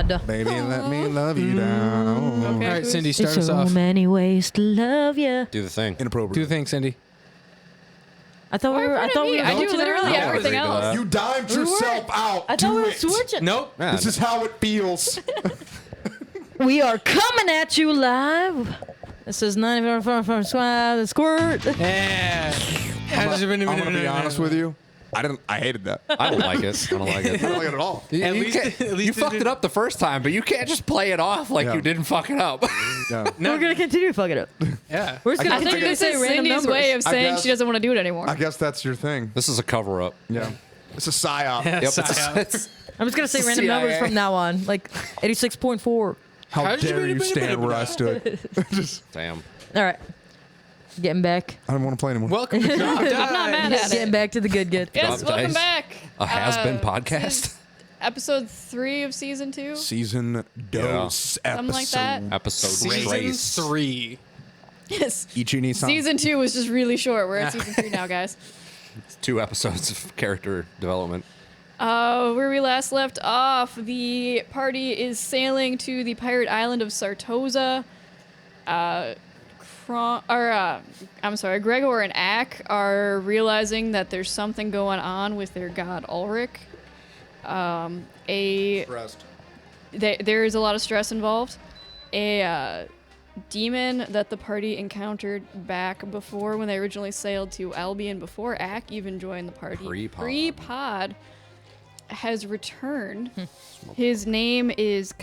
God. Baby, let me love you down. Okay. All right, Cindy, start There's us so off. many ways to love you. Do the thing. Inappropriate. Do the thing, Cindy. I thought we were. I thought we were. I do switching literally around. everything else. You dimed yourself out. I thought Do we were it. switching. Nope. Yeah, This is how it feels. We are coming at you live. This is not even from Squirt. Yeah. I'm gonna be honest with you. I hated that. I don't like it. I don't like it. I don't like it at all. At You, least, can't- at least you fucked it up the first time, but you can't just play it off like Yeah. you didn't fuck it up. Yeah. No, We're gonna continue to fuck it up. yeah. We're just I gonna I think continue to this say is random Cindy's numbers. way of I saying guess- she doesn't want to do it anymore. I guess that's your thing. This is a cover up. Yeah. It's a psyop. Yeah, Yep, psyop. it's I'm just gonna say It's random CIA. numbers from now on, like 86.4. How How'd you dare do you it? stand where I stood? Just, damn. All right, getting back. I don't want to play anymore. Welcome to Drop I'm not mad at Getting it. back to the good. Yes, Drop welcome dice. back. A has-been This podcast. is Episode 3 of season 2. Season dose Something like that. Episode Season trace. 3. Yes. Ichini-san. Season 2 was just really short. We're at season 3 now, guys. 2 episodes of character development. Where we last left off, the party is sailing to the pirate island of Sartosa. Gregor and Ack are realizing that there's something going on with their god Ulrich. There is a lot of stress involved. A demon that the party encountered back before when they originally sailed to Albion, before Ack even joined the party. Pre-pod has returned. His name is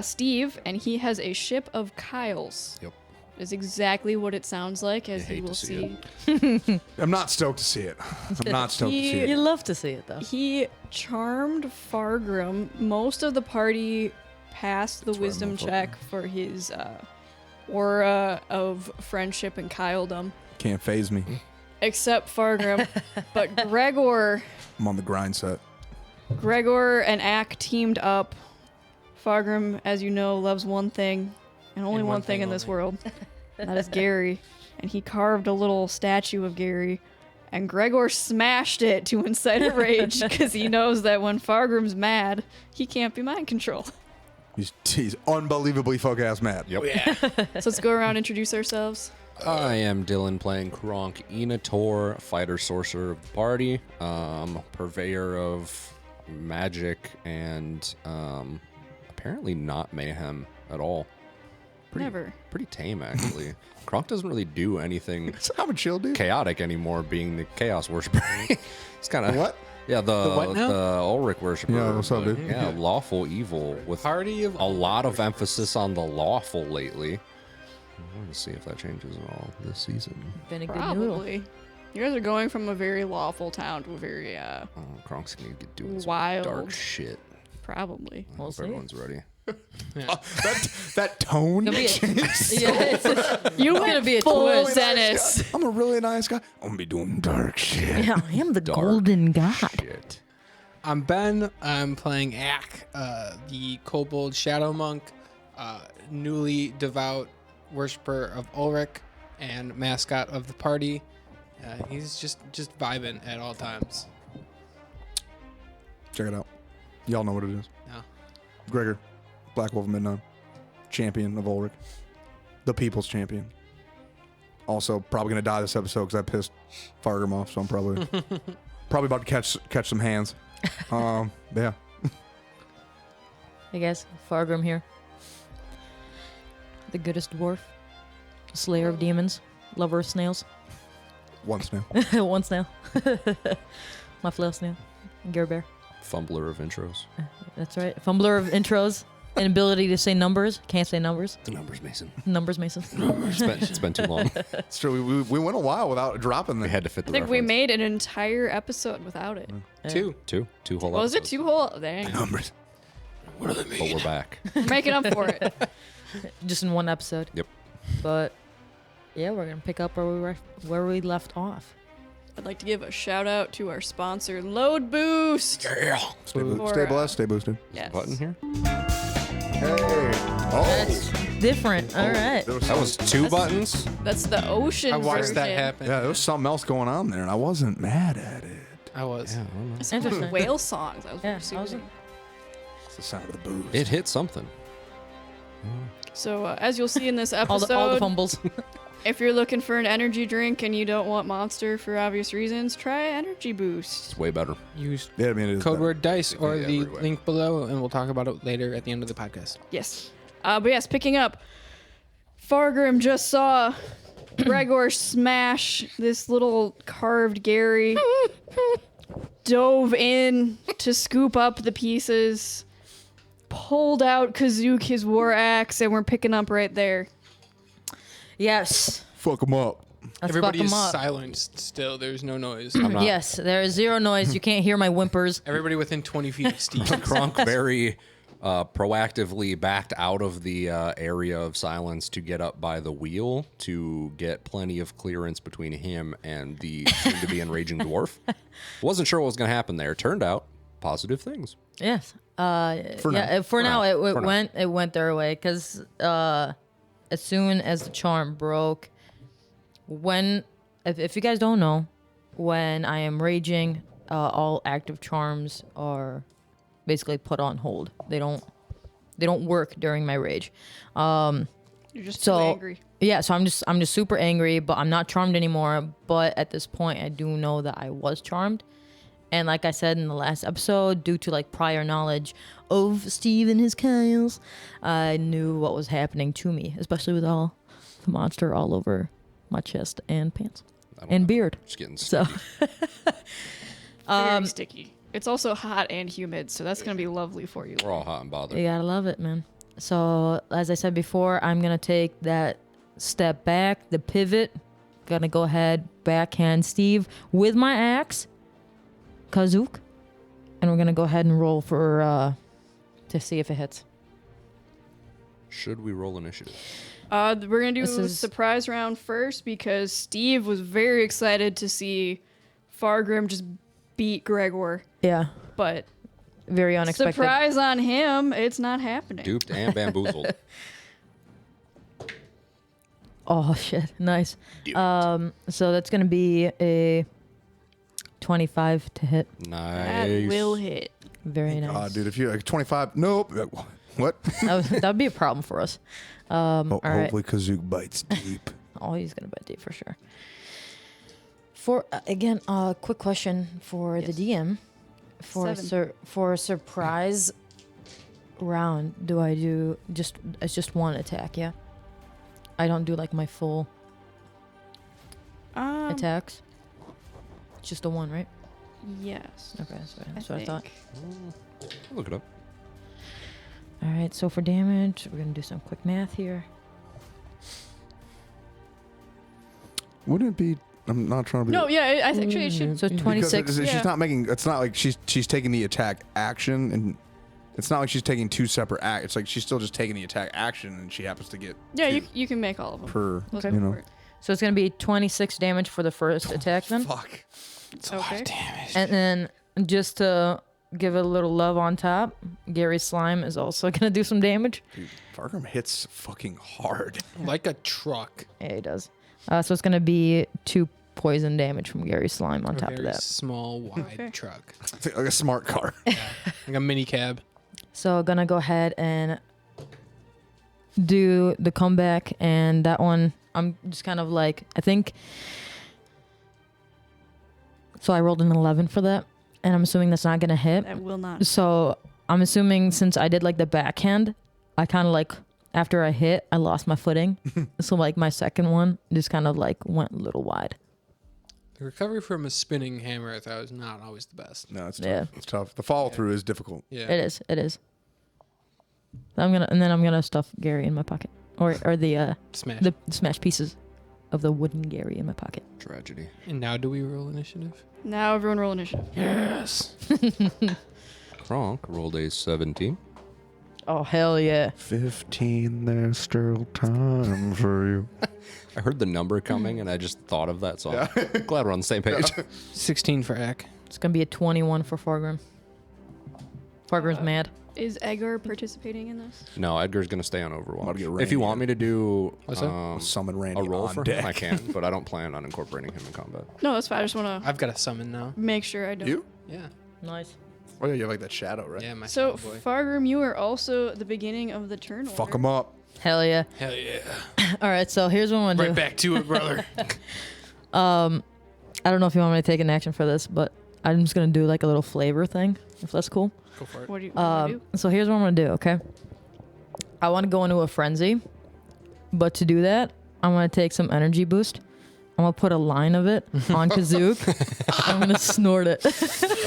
Steve, and he has a ship of Kyles. Yep. Is exactly what it sounds like, as hate you will to see see. I'm not stoked to see it. I'm not stoked to see You it. love to see it though. He charmed Fargrim. Most of the party passed the wisdom check for his aura of friendship and Kyledom, Can't phase me. except Fargrim. But Gregor I'm on the grind set. and Ack teamed up. Fargrim, as you know, loves one thing, and only one thing in this world. That is Gary. And he carved a little statue of Gary. And Gregor smashed it to incite a rage because he knows that when Fargrim's mad, he can't be mind controlled. He's unbelievably fuck-ass mad. Yep. So let's go around and introduce ourselves. I am Dylan playing Kronk Enator, fighter sorcerer of the party, purveyor of magic, and apparently not mayhem at all. Never. Pretty tame, actually. Kronk doesn't really do anything I'm a chill dude. chaotic anymore, being the chaos worshiper. It's kind of What? Yeah, the what now? Ulrich worshiper. Yeah, what's up, but, dude? Yeah, lawful evil with Party of a lot of emphasis on the lawful lately. I want to see if that changes at all this season. Been a good noodle. Probably. You guys are going from a very lawful town to a very, Oh, Kronk's gonna get doing some Wild. dark shit. probably. I hope see. everyone's ready. That tone. Gonna be a, yeah, it's just, You gonna went be a full twist. Zenith. I'm a really nice guy. I'm gonna be doing dark shit. yeah, I am the Dark golden god. Shit. I'm Ben. I'm playing Ack, the kobold shadow monk, newly devout worshiper of Ulrich, and mascot of the party. He's just vibing at all times. Check it out. Y'all know what it is. No. Gregor, Black Wolf of Midnight, champion of Ulrich, the people's champion. Also, probably gonna die this episode because I pissed Fargrim off, so I'm probably about to catch some hands. Yeah. Hey guys, Fargrim here. The goodest dwarf, slayer of demons, lover of snails. Once now. One snail. My flail snail. Gare Bear. Fumbler of intros. That's right. Fumbler of intros. Inability to say numbers. Can't say numbers. The numbers, Mason. Numbers, Mason. It's been too long. It's true. We went a while without dropping We the had to fit the I think we reference. made an entire episode without it. Two. Two whole Was it episodes. 2 whole? Dang. numbers. But we're back. We're making up for it. Just in one episode. Yep. But yeah, we're gonna pick up where we left off. I'd like to give a shout out to our sponsor, Load Boost. Yeah. Stay For, blessed. Stay boosted. Yes. Button here? Hey. Oh. That's different. All right. There That was 2 buttons? That's the ocean I watched version. that happen. Yeah, there was something else going on there, and I wasn't mad at it. I was. Yeah, I don't know. Some Interesting. whale songs. That was Yeah, very soothing. the sound of the booze. It hit something. So as you'll see in this all episode, the fumbles. if you're looking for an energy drink and you don't want Monster for obvious reasons, try Energy Boost. It's way better. Use Yeah, I mean, it is code better. word dice or Yeah, the everywhere. link below, and we'll talk about it later at the end of the podcast. Yes. But yes, picking up. Fargrim just saw Gregor smash this little carved Gary. Dove in to scoop up the pieces. Pulled out Kazook, his war axe, and we're picking up right there. Yes. Fuck them up. Let's Everybody fuck 'em is up. silenced still. There's no noise. not- Yes, there is zero noise. You can't hear my whimpers. Everybody within 20 feet of Steve. Kronk very proactively backed out of the area of silence to get up by the wheel to get plenty of clearance between him and the soon-to-be enraging dwarf. Wasn't sure what was going to happen there. Turned out positive things. Yes. For now. For now, now. it For now. went their way because as soon as the charm broke, if you guys don't know, when I am raging, all active charms are basically put on hold. They don't work during my rage. You're just So- too angry. Yeah, so I'm just super angry, but I'm not charmed anymore. But at this point, I do know that I was charmed. And like I said in the last episode, due to like prior knowledge of Steve and his Kyles, I knew what was happening to me, especially with all the monster all over my chest and pants I don't and know. beard. Just getting So Very sticky. It's also hot and humid, so that's going to be lovely for you. we're all hot and bothered. you gotta love it, man. So as I said before, I'm gonna take that step back, the pivot. Gonna go ahead, backhand Steve with my axe, Kazook, and we're gonna go ahead and roll for to see if it hits. Should we roll initiative? We're going to This do is- surprise round first because Steve was very excited to see Fargrim just beat Gregor. Yeah, But very unexpected. surprise on him, it's not happening. Duped and bamboozled. Oh shit, nice. Duped. So that's gonna be a 25 to hit. That Nice. will hit. Very nice. God, dude, if you're like 25, nope. What? That would be a problem for us. All right. Hopefully Kazook bites deep. Oh, he's gonna bite deep for sure. For again, quick question for the DM. For 7. for a surprise round, do I do it's just one attack? Yeah. I don't do like my full attacks. It's just the one, right? Yes. Okay, that's what I thought. I'll look it up. All right, so for damage, we're gonna do some quick math here. Wouldn't it be? I'm not trying to be. No, yeah, actually it should. So Because 26. she's Yeah. not making. It's not like she's taking the attack action, and it's not like she's taking two separate acts. It's like she's still just taking the attack action, and she happens to get Yeah, two you can make all of them. per. Let's Okay. go You know. for it. So it's gonna be 26 damage for the first attack then, Fuck. Okay. and then just to give it a little love on top, Gary Slime is also gonna do some damage. Dude, Fargrim hits fucking hard. Like a truck. Yeah, he does. So it's gonna be 2 poison damage from Gary Slime on A top of very that. small, wide Okay. truck. It's like a smart car. Like a mini cab. So gonna go ahead and do the comeback, and that one I'm just kind of like I think. So I rolled an 11 for that, and I'm assuming that's not gonna hit. That will not. So I'm assuming since I did like the backhand, I kind of like after I hit, I lost my footing. So like my second one just kind of like went a little wide. The recovery from a spinning hammer, I thought, was not always the best. No, it's tough. Yeah. It's tough. The follow through is difficult. Yeah. It is. It is. I'm gonna stuff Gary in my pocket, or the Smash. the smashed pieces of the wooden Gary in my pocket. Tragedy. And now do we roll initiative? Now everyone roll initiative. Yes. Kronk rolled a 17. Oh hell yeah! 15. There's still time for you. I heard the number coming and I just thought of that, so I'm glad we're on the same page. 16 for Ack. It's gonna be a 21 for Fargrim. Fargrim's mad. Is Edgar participating in this? No, Edgar's going to stay on About to Overwatch. get If Randy you want me to do What's that? Summon Randy a roll on for deck. him, I can, but I don't plan on incorporating him in combat. No, that's fine. I just want to I've got a summon now. make sure I don't. You? Yeah. Nice. Oh yeah, you have like that shadow, right? Yeah, my So, boy. Fargrim, you are also the beginning of the turn order. Fuck them up. Hell yeah. Hell yeah. All right, so here's what I'm gonna Right do. back to it, brother. I don't know if you want me to take an action for this, but I'm just gonna do like a little flavor thing, if that's cool. Go for it. What do you want to do? So here's what I'm gonna do. Okay. I want to go into a frenzy, but to do that, I'm gonna take some energy boost. I'm gonna put a line of it on Kazook. I'm gonna snort it.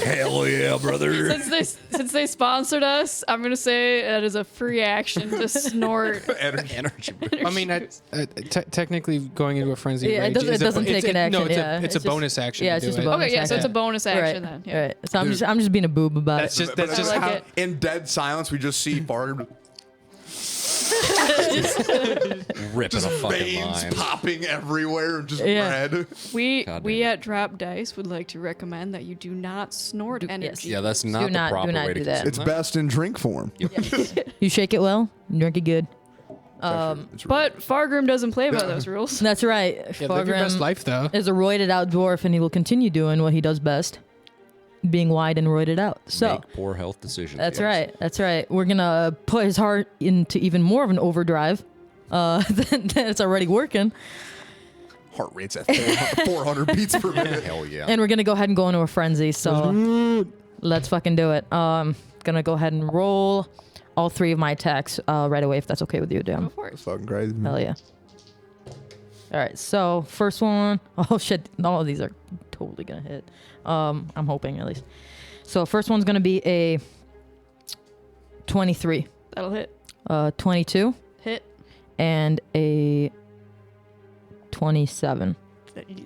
Hell yeah, brother. Since they sponsored us, I'm gonna say that is a free action to snort. Energy. I mean, technically going into a frenzy. Yeah, it rage is doesn't take an action. No, it's yeah, it's a just- bonus action. Yeah, to it's do just a it. bonus. Okay, yeah, so it's a bonus action right, then. Yeah. Right. So Dude. I'm just being a boob about That's it. just But that's it's just I like how. it. in dead silence, we just see Fargrim Ripping a fucking veins line. popping everywhere, and just Yeah. red. We Goddamn. at Drop Dice would like to recommend that you do not snort energy. Yeah, that's not the not- do proper not way to do that. consume It's that. best in drink form. You shake it well, drink it good. It's But Fargrim doesn't play by those rules. That's right. Yeah, live your best Fargrim life though. is a roided out dwarf, and he will continue doing what he does best, being wide and roided out. So Make poor health decisions. that's yes. right. That's right. We're gonna put his heart into even more of an overdrive than it's already working, heart rate's at 400 beats per minute. Hell yeah. and we're gonna go ahead and go into a frenzy. So let's fucking do it. Gonna go ahead and roll all 3 of my attacks right away, if that's okay with you, Go Dan. for it. It's fucking crazy. Hell yeah. All right, so first one, oh shit, all of these are totally gonna hit. I'm hoping at least. So first one's gonna be a 23, That'll hit. 22, Hit. and a 27.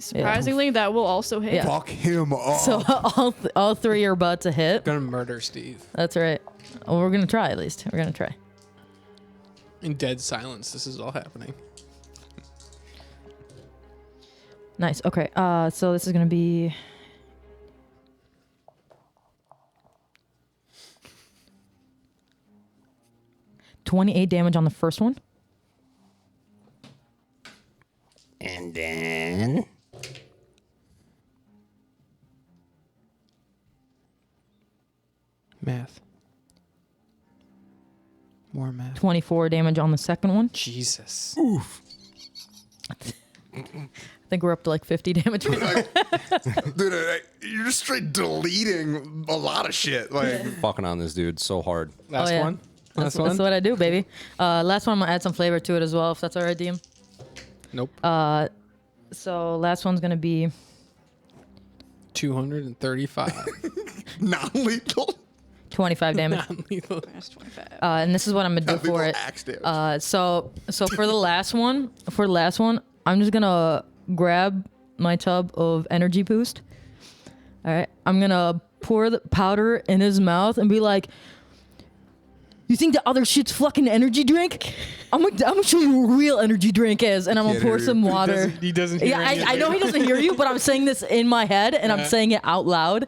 Surprisingly, that will also hit. Yeah. Fuck him up. So all 3 are about to hit. Gonna murder Steve That's right. Well, we're gonna try at least. We're gonna try. in dead silence. This is all happening. Nice. Okay. So this is gonna be. $28 damage on the first one. And then Math. More math. 24 damage on the second one. Jesus. I think we're up to like 50 damage right now. Dude, you're just straight deleting a lot of shit. Like, fucking on this dude so hard. Last yeah. one. That's, Last one. that's what I do, baby. Last one, I'm gonna add some flavor to it as well, if that's all right, DM. Nope. So last one's gonna be 235. non-lethal. 25 damage. Non-lethal. That's 25. And this is what I'm gonna do for Non-lethal it. axe damage. So for the last one, I'm just gonna grab my tub of energy boost. All right, I'm gonna pour the powder in his mouth and be like, "You think the other shit's fucking energy drink? I'm gonna show you what a real energy drink is." And I'm gonna Can't pour hear some you. water. He doesn't hear Yeah, any of I it. know he doesn't hear you, but I'm saying this in my head and I'm Yeah. saying it out loud,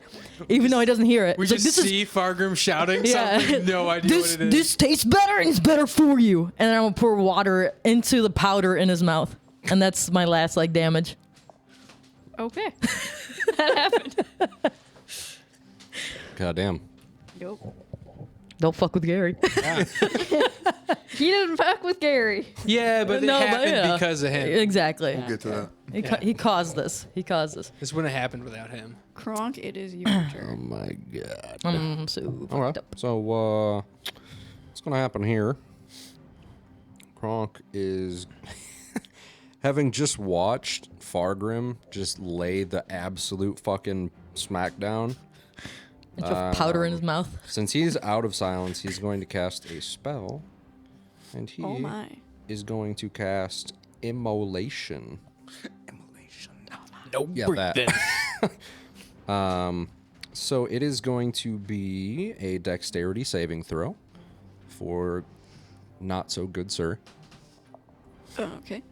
even though he doesn't hear it. We It's like, just see Fargrim shouting Yeah. something. No idea this what it is. this tastes better and it's better for you. And then I'm gonna pour water into the powder in his mouth, and that's my last like damage. Okay. That happened. Goddamn. Nope. Don't fuck with Gary. He didn't fuck with Gary. Yeah, but No, it but happened yeah. because of him. Exactly. We'll get to that. He caused this. He caused this. This wouldn't have happened without him. Kronk, it is your Oh turn. my god. So All right. So what's gonna happen here? Kronk is having just watched Fargrim just lay the absolute fucking smackdown. powder in his mouth. Since he's out of silence, he's going to cast a spell, and he Oh my. is going to cast Immolation. No, Yeah, that. So it is going to be a dexterity saving throw for not so good sir Oh, okay.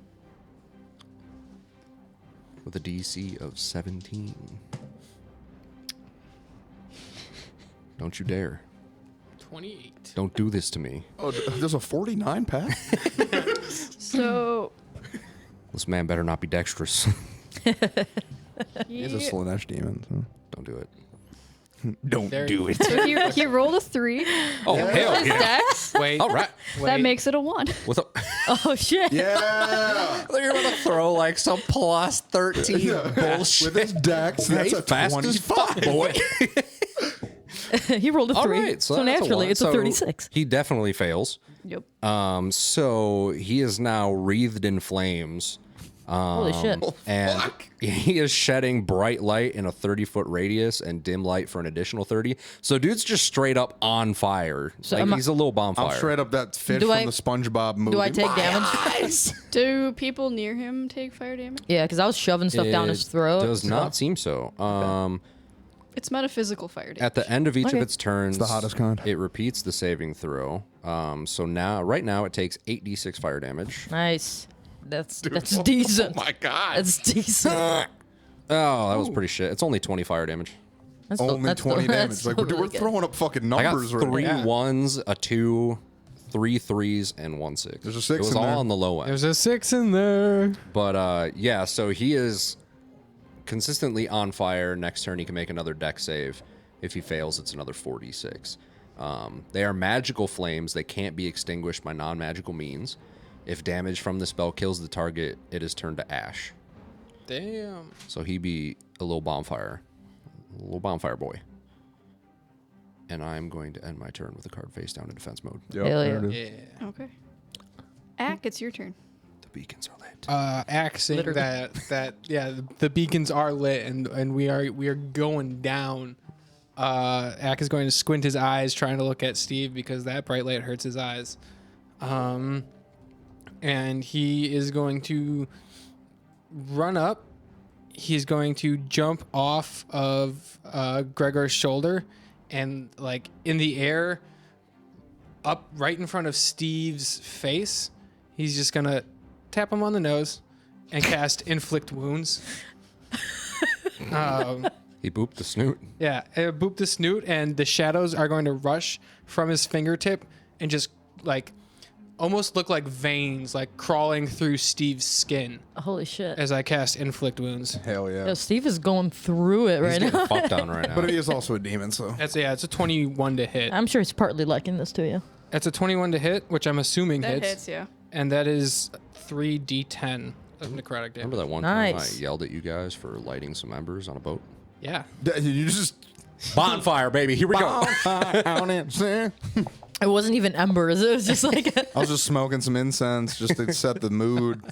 with a DC of 17. Don't you dare. 28. Don't do this to me. Oh, there's a 49 pack? So This man better not be dexterous. He's a Slanesh demon. So. Don't do it. Don't There do you it. So he rolled a 3. Oh, hell His yeah. dex. Wait. All right. That makes it a 1. With a, Oh shit. Yeah. you're going to throw like some plus 13 bullshit. With his dex, that's Hey, a fast as 25. fuck, boy. He rolled a 3. All right, so, so that's naturally, one. it's a So 36. He definitely fails. Yep. So he is now wreathed in flames. Holy shit. And he is shedding bright light in a 30-foot radius and dim light for an additional 30. So dude's just straight up on fire. So like am I- he's a little bonfire. I'm straight up that fish Do from I- the SpongeBob movie. Do I take damage? Do people near him take fire damage? Yeah, because I was shoving stuff down his throat. Does so- not seem so. It's metaphysical fire damage. At the end of each Okay. of its turns, the hottest kind. it repeats the saving throw. So now, right now, it takes 8d6 fire damage. Nice. That's decent. Oh my god. That's decent. Oh, that was pretty shit. It's only 20 fire damage. That's still- Only that's still- 20 that's damage. Like still we're really good. throwing up fucking I got numbers. three right now. ones, a 2, 3 3s, and 1 6. There's a 6 It was in all there. on the low end. There's a 6 in there. But yeah, so he is consistently on fire. Next turn, he can make another deck save. If he fails, it's another 46. They are magical flames. They can't be extinguished by non-magical means. If damage from the spell kills the target, it is turned to ash. Damn. So he be a little bonfire boy. And I'm going to end my turn with a card face down in defense mode. Yep, Hell there it yeah. is. Yeah. Okay. Ack, it's your turn. The beacons are lit. Axing Literally. the beacons are lit and we are going down. Ack is going to squint his eyes trying to look at Steve because that bright light hurts his eyes. And he is going to run up. He's going to jump off of Gregor's shoulder and like in the air up right in front of Steve's face. He's just going to tap him on the nose and cast inflict wounds. He booped the snoot. Yeah, boop the snoot, and the shadows are going to rush from his fingertip and just like almost look like veins, like crawling through Steve's skin Holy shit. as I cast inflict wounds. Hell yeah. Yo, Steve is going through it He's right getting now. fucked on right now. But he is also a demon, so. It's a 21 to hit. I'm sure he's partly liking this to you. That's a 21 to hit, which I'm assuming That hits, hits, yeah. and that is 3d10 of necrotic damage. Remember that one time I Nice. yelled at you guys for lighting some embers on a boat? Yeah. You just. Bonfire, baby. Here we go. It wasn't even embers. It was just like I was just smoking some incense just to set the mood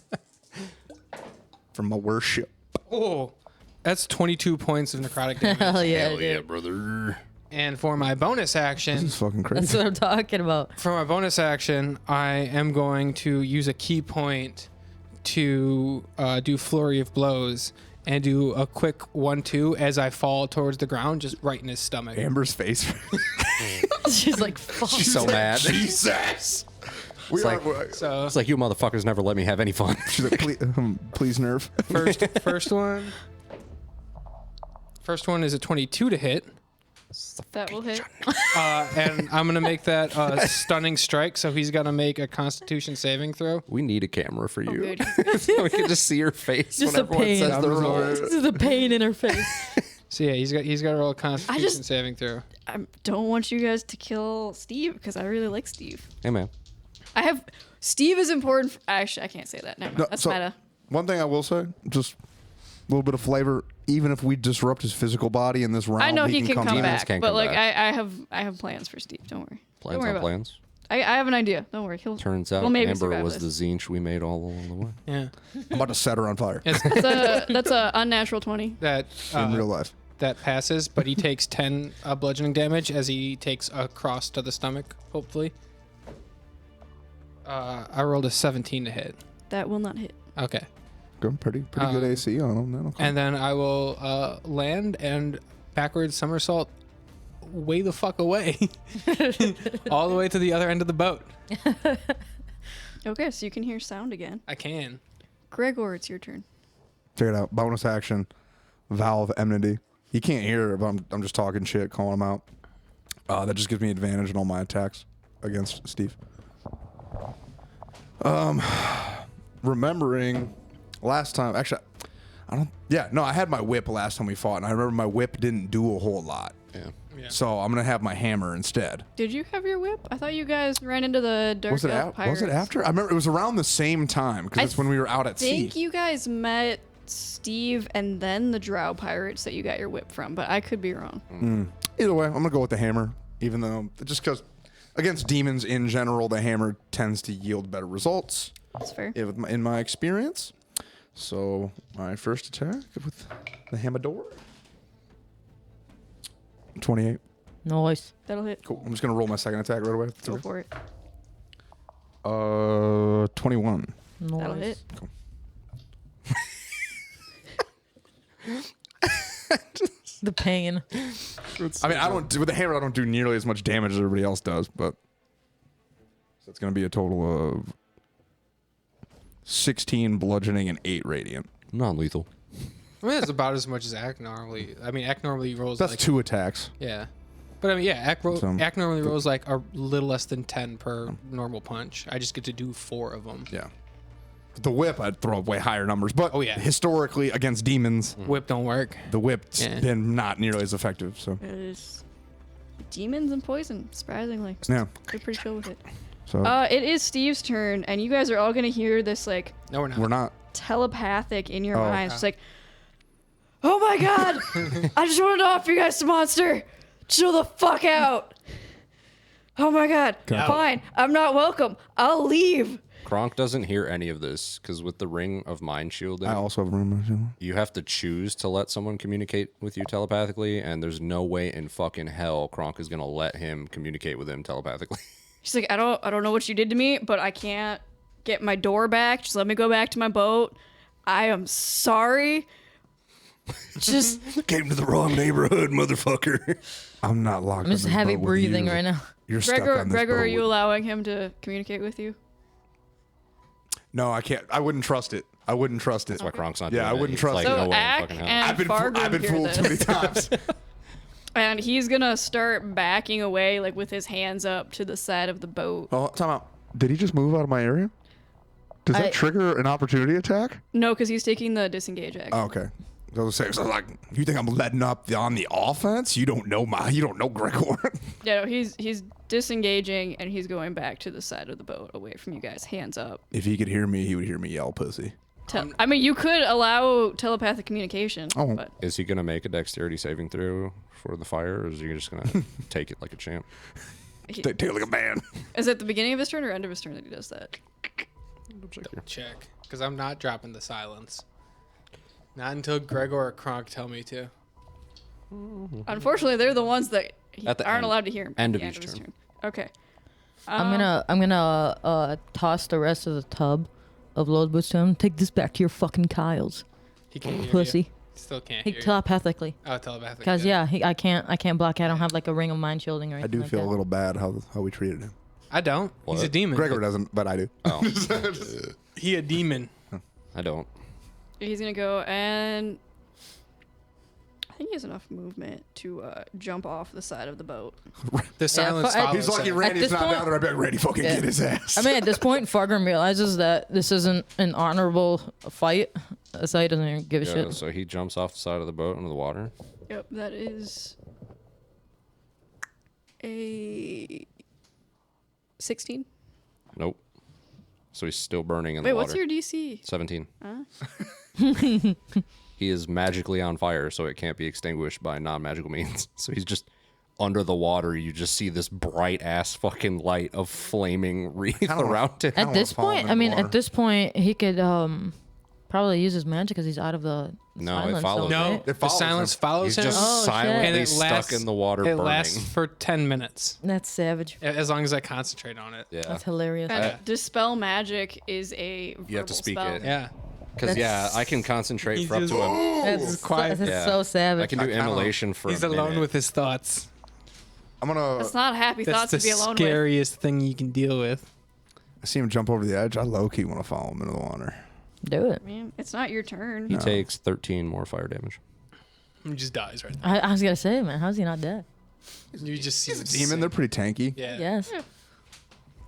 for my worship. Oh, that's 22 points of necrotic damage. hell yeah, dude. brother. And for my bonus action, This is fucking That's crazy. what I'm talking about. For my bonus action, I am going to use a key point to do Flurry of Blows and do a quick 1-2 as I fall towards the ground, just right in his stomach. Amber's face. She's like, fuck. She's so mad. Jesus. We It's are. like- So It's like you motherfuckers never let me have any fun. She's like, please nerf. first one is a 22 to hit, That will hit. and I'm gonna make that a stunning strike. So he's gonna make a Constitution saving throw. We need a camera for you. Good. So we can just see your face Just when a everyone pain. says the rolls. This is the pain in her face. So yeah, he's got to roll a Constitution just- saving throw. I don't want you guys to kill Steve because I really like Steve. Hey, man. Steve is important. Actually, I can't say that. Never mind. No, That's so- meta. One thing I will say, just a little bit of flavor. Even if we disrupt his physical body in this round, I know he can come Demons back, can but come like back. I have plans for Steve. Don't worry. Plans Don't worry on about plans. I have an idea. Don't worry. Turns out Well, maybe Amber survive was this. the zinch we made all along the way. Yeah, I'm about to set her on fire That's a unnatural 20. that in real life. that passes, but he takes 10 bludgeoning damage as he takes a cross to the stomach. Hopefully. I rolled a 17 to hit. That will not hit. Okay. Good, pretty good AC on him. Then And then I will land and backwards somersault way the fuck away. All the way to the other end of the boat. Okay, so you can hear sound again. I can. Gregor, it's your turn. check it out. Bonus action, Vow of Enmity. He can't hear it, but I'm just talking shit, calling him out. That just gives me advantage in all my attacks against Steve. Remembering last time, I had my whip last time we fought, and I remember my whip didn't do a whole lot. Yeah. So I'm gonna have my hammer instead. Did you have your whip? I thought you guys ran into the Dark Was it Elf Pirates. after? I remember it was around the same time because it's when we were out at I sea. think you guys met Steve and then the Drow Pirates that you got your whip from, but I could be wrong. Either way, I'm gonna go with the hammer, even though just because against demons in general, the hammer tends to yield better results. That's fair. In my experience. So my first attack with the hammer. 28. Nice. That'll hit. Cool. I'm just gonna roll my second attack right away. Go for it. 21. That'll Nice. hit. Cool. The pain. I mean, I don't with the hammer. I don't do nearly as much damage as everybody else does, but so it's gonna be a total of 16 bludgeoning and 8 radiant. Non-lethal. I mean, that's about as much as Ack normally. I mean, Ack normally rolls That's like 2 attacks. yeah, but I mean, yeah, Ack So- Ack normally rolls like a little less than 10 per normal punch. I just get to do 4 of them. Yeah. The whip, I'd throw up way higher numbers, but Oh, yeah. historically against demons, Whip don't work. the whip's Yeah. been not nearly as effective. So It is demons and poison, surprisingly. yeah. They're pretty chill with it. So It is Steve's turn, and you guys are all gonna hear this like No, we're not. we're not. telepathic in your Oh. minds. It's like, oh my god, I just wanted to offer you guys some monster. Chill the fuck out. Oh my god, I- fine. I'm not welcome. I'll leave. Kronk doesn't hear any of this because with the ring of mind shielding, I also have room. you have to choose to let someone communicate with you telepathically, and there's no way in fucking hell Kronk is gonna let him communicate with him telepathically. She's like, I don't know what you did to me, but I can't get my door back. Just let me go back to my boat. I am sorry. Just Came to the wrong neighborhood, motherfucker. I'm not locked. I'm just heavy breathing right now. You're stuck Gregor, on this Gregor, boat are you with- allowing him to communicate with you? No, I can't. I wouldn't trust it. I wouldn't trust it. That's why Kronk's not Yeah, doing I it. wouldn't He's trust like, it. So no way in Ack fucking hell. and I've been Fargrim fooled hear too many this. times. And he's gonna start backing away, like with his hands up to the side of the boat. Oh, time out. Did he just move out of my area? Does that trigger an opportunity attack? No, because he's taking the disengage action. Oh, okay. I was saying, so I was like, you think I'm letting up on the offense? You don't know Gregor. Yeah, no, he's disengaging and he's going back to the side of the boat, away from you guys, hands up. If he could hear me, he would hear me yell pussy. I mean, you could allow telepathic communication, Oh. but Is he gonna make a dexterity saving throw for the fire, or is he just gonna take it like a champ? Take it like a man. is it the beginning of his turn or end of his turn that he does that? Check, because I'm not dropping the silence. Not until Gregor or Kronk tell me to. Unfortunately, they're the ones that At the aren't end- allowed to hear him. end at the of each his turn. Okay. I'm gonna toss the rest of the tub of load boots to him. Take this back to your fucking Kyles, He can't hear pussy. You. Still can't He hear you. telepathically. Oh, telepathic. Cause yeah, I can't block. I don't have like a ring of mind shielding or I anything. do like feel that. a little bad how we treated him. I don't. He's a What? demon. Gregor doesn't, but I do. Oh, He a demon. I don't. He's gonna go and I think he has enough movement to jump off the side of the boat. The silence I- follows He's lucky him. Randy's this not point- down there. I bet Randy fucking Yeah. get his ass. I mean, at this point, Fargrim realizes that this isn't an honorable fight, so he doesn't even give a Yeah, shit. so he jumps off the side of the boat into the water. Yep, that is a 16. Nope. So he's still burning in Wait, the water. what's your DC? 17. He is magically on fire, so it can't be extinguished by non-magical means. So he's just under the water. You just see this bright ass fucking light of flaming wreath don't around him. At this fall point, in I mean, water. at this point, he could probably use his magic because he's out of the No, it silence follows zone, him. No, right? the follows silence him. follows He's him. just Oh, shit. silently And it stuck lasts- in the water It burning. lasts for 10 minutes, That's savage. as long as I concentrate on it. Yeah. That's hilarious. And dispel magic is a verbal You have to speak spell. it. Yeah. Because, yeah, That's- I can concentrate He's for up just- to a... That's, quiet. that's Yeah. so savage. I can do immolation for He's a alone minute. with his thoughts. I'm gonna. That's not happy That's thoughts the to be alone with. scariest thing you can deal with. I see him jump over the edge. I low key want to follow him into the water. Do it. I mean, it's not your turn. He takes 13 more fire damage. He just dies right there. I was gonna say, man, how's he not dead? You just see He's a him demon. sink. They're pretty tanky. Yeah. Yes.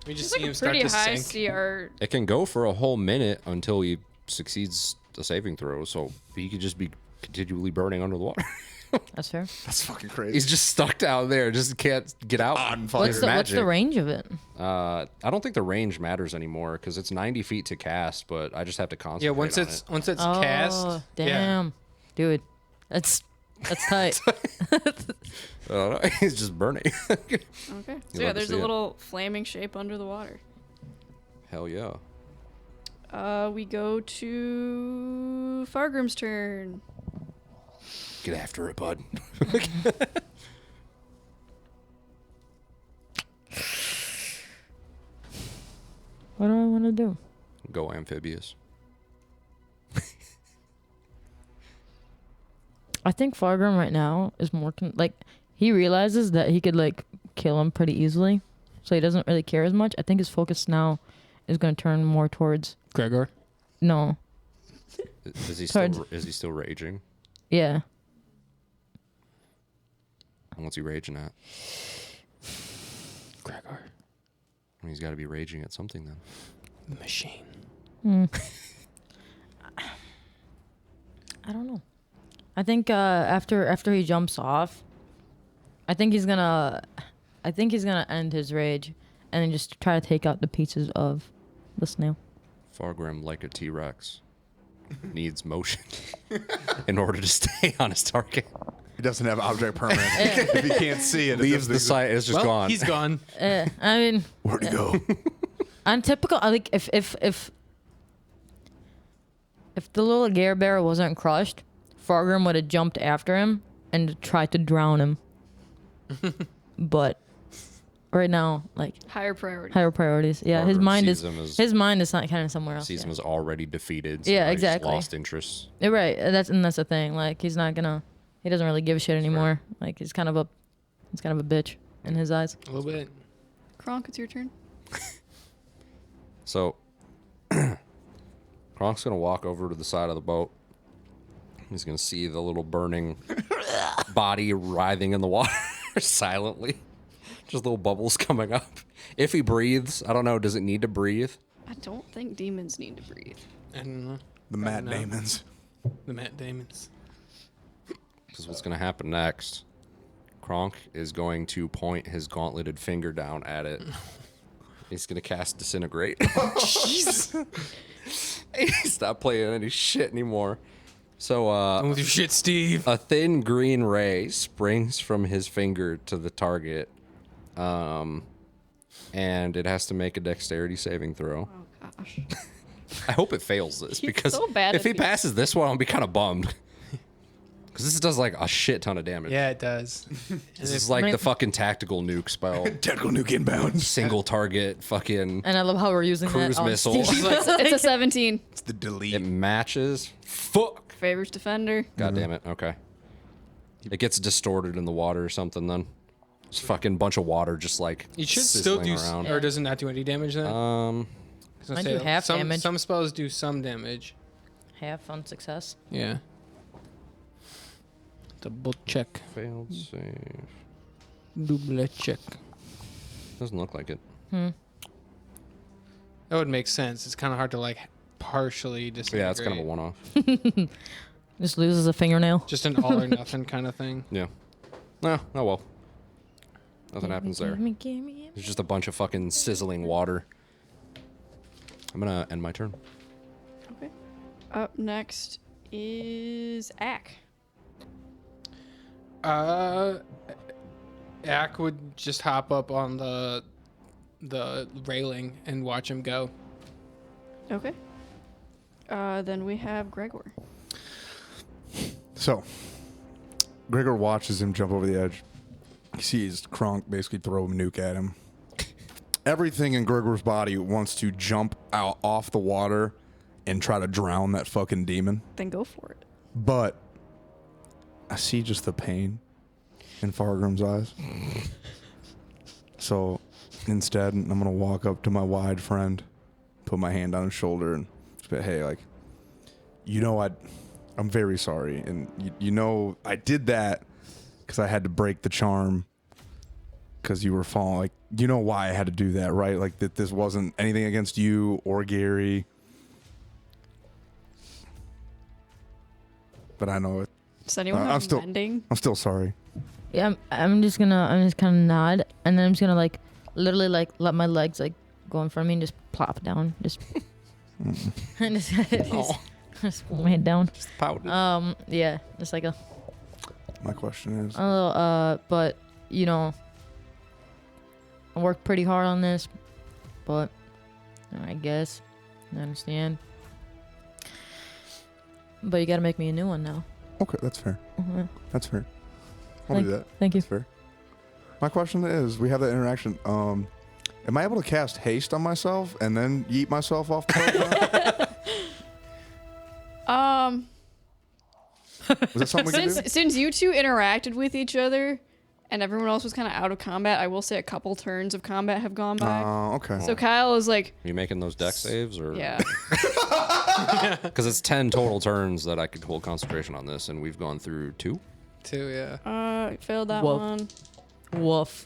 We just It's see like him a start pretty to high sink. CR. It can go for a whole minute until he succeeds the saving throw, so he could just be continually burning under the water. That's fair. That's fucking crazy. He's just stuck down there, just can't get out. On fire. What's the range of it? I don't think the range matters anymore because it's 90 feet to cast, but I just have to concentrate. Yeah, once on it's Oh, cast. damn, dude, that's tight. it. I don't know. He's just burning. Okay. So love yeah, to there's see a it. little flaming shape under the water. Hell yeah. We go to Fargrim's turn. Get after it, bud. What do I want to do? Go amphibious. I think Fargrim right now is more he realizes that he could like kill him pretty easily, so he doesn't really care as much. I think his focus now is going to turn more towards Gregor. no, Is he Towards- still? Is he still raging? yeah, And what's he raging at? Gregor. He's got to be raging at something then. The machine. I don't know. I think after he jumps off, I think he's gonna end his rage, and then just try to take out the pieces of the snail. Fargrim, like a T-Rex, needs motion in order to stay on his target. He doesn't have object permanence. If he can't see it, Leaves the doesn't site. It's just Well, gone. he's gone. I mean, Where'd he go? I'm typical. Like if the little Gare Bear wasn't crushed, Fargrim would have jumped after him and tried to drown him. But right now, like Higher priority. higher priorities. Yeah, his Fargrim mind sees is him as- his mind is not kind of somewhere else. Sees him Yeah. as already defeated. So Yeah, now he's just exactly. lost interest. You're right. That's the thing. Like he doesn't really give a shit anymore. Like he's kind of a bitch in his eyes. A little bit. Kronk, it's your turn. So, Kronk's gonna walk over to the side of the boat. He's gonna see the little burning body writhing in the water silently. Just little bubbles coming up. If he breathes, I don't know. Does it need to breathe? I don't think demons need to breathe. I don't know. The Matt No. Damons. The Matt Damons. Because what's gonna happen next? Kronk is going to point his gauntleted finger down at it. He's gonna cast Disintegrate. Jeez. He's not playing any shit anymore. So, Come with your shit, Steve. a thin green ray springs from his finger to the target, and it has to make a dexterity saving throw. Oh gosh. I hope it fails this He's because so bad if at he these. passes this one, I'll be kind of bummed. Because this does like a shit ton of damage. Yeah, it does. This is like the fucking tactical nuke spell. Tactical nuke inbound. Single target, fucking. And I love how we're using Cruise that on missile. Steve. It's a 17. It's the delete. It matches. Fuck. Favors defender. God damn it. Okay. It gets distorted in the water or something then. Just fucking bunch of water just like You should still sizzling do, around. or does it not do any damage then? I was gonna Mine do half some, damage. Some spells do some damage. Half on success. Yeah. Double check. Failed save. Double check. Doesn't look like it. That would make sense. It's kind of hard to like partially disintegrate. Yeah, it's kind of a one-off. Just loses a fingernail. Just an all or nothing kind of thing. Yeah. No, oh well. Nothing happens there. Gimme. There's just a bunch of fucking sizzling water. I'm gonna end my turn. Okay. Up next is Ack. Ack would just hop up on the railing and watch him go. Okay. Then we have Gregor. So, Gregor watches him jump over the edge. He sees Kronk basically throw a nuke at him. Everything in Gregor's body wants to jump out off the water and try to drown that fucking demon. Then go for it. But I see just the pain in Fargrim's eyes. So instead, I'm going to walk up to my wide friend, put my hand on his shoulder, and say, hey, like, you know, I'm very sorry. And you know, I did that because I had to break the charm because you were falling. Like, you know why I had to do that, right? Like, that this wasn't anything against you or Gary. But I know Does anyone I'm have still- mending? I'm still sorry. Yeah, I'm just gonna nod, and then I'm just gonna like literally like let my legs like go in front of me and just plop down, just and just put my head down. Pouted. Yeah, just like a My question is, but you know, I worked pretty hard on this, but I guess I understand. But you gotta make me a new one now. okay, that's fair. Mhm. That's fair. I'll do that. Thank you. That's fair. My question is, we have that interaction. Am I able to cast haste on myself and then yeet myself off? The Was that something we can do? Since you two interacted with each other, and everyone else was kind of out of combat, I will say a couple turns of combat have gone by. Okay. So Kyle is like, Are you making those deck saves or? yeah. Because it's 10 total turns that I could hold concentration on this, and we've gone through 2. 2, yeah. Failed that Woof. one. Woof.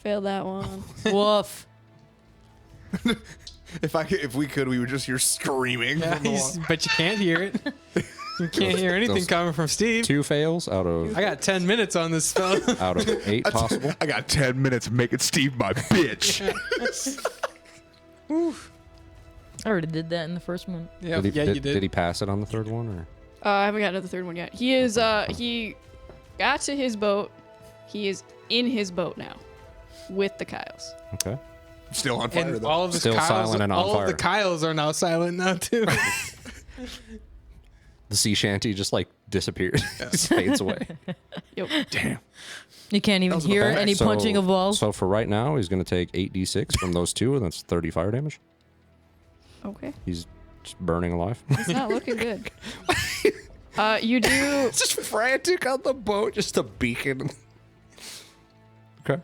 Failed that one. Woof. If we could, we would just hear screaming. Yeah, from the wall. but you can't hear it. You can't hear anything those- coming from Steve. 2 fails out of I got 10 minutes on this spell. out of 8 possible. I got 10 minutes making Steve my bitch. I already did that in the first one. Yeah, Did he, you did did. he pass it on the third one or? I haven't gotten to the third one yet. He is, he got to his boat. He is in his boat now with the Kyles. Okay. Still on fire, And though. all of the Still Kyles, silent and on all of the fire. Kyles are now silent now too. The sea shanty just like disappears, just fades away. Yep. Damn. You can't even was the hear best. any punching of walls. So for right now, he's going to take 8d6 from those 2, and that's 30 fire damage. Okay. He's just burning alive. It's not looking good. You do. just frantic on the boat, just a beacon. Okay.